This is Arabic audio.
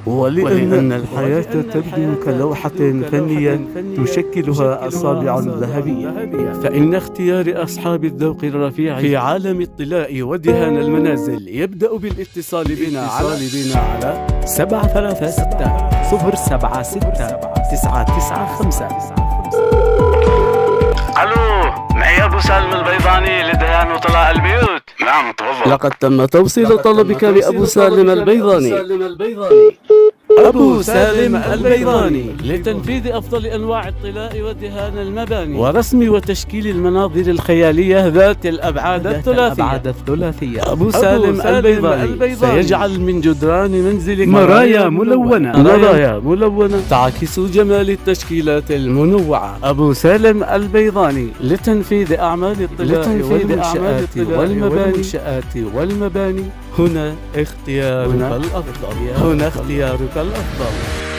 ولأن الحياة تبدو كلوحة فنية تشكلها أصابع ذهبية، فإن اختيار أصحاب الذوق الرفيع في عالم الطلاء ودهان المنازل يبدأ بالاتصال بنا على 736-076-995. الو، معي ابو سالم البيضاني لدهان وطلاء البيوت. نعم تفضل. لقد تم توصيل طلبك لأبو سالم البيضاني. أبو سالم البيضاني لتنفيذ أفضل أنواع الطلاء ودهان المباني ورسم وتشكيل المناظر الخيالية ذات الأبعاد الثلاثية. أبو سالم البيضاني سيجعل من جدران منزلك مرايا ملونة تعكس جمال التشكيلات المنوعة. أبو سالم البيضاني لتنفيذ أعمال الطلاء والمنشآت والمباني. هنا اختيارك الأفضل.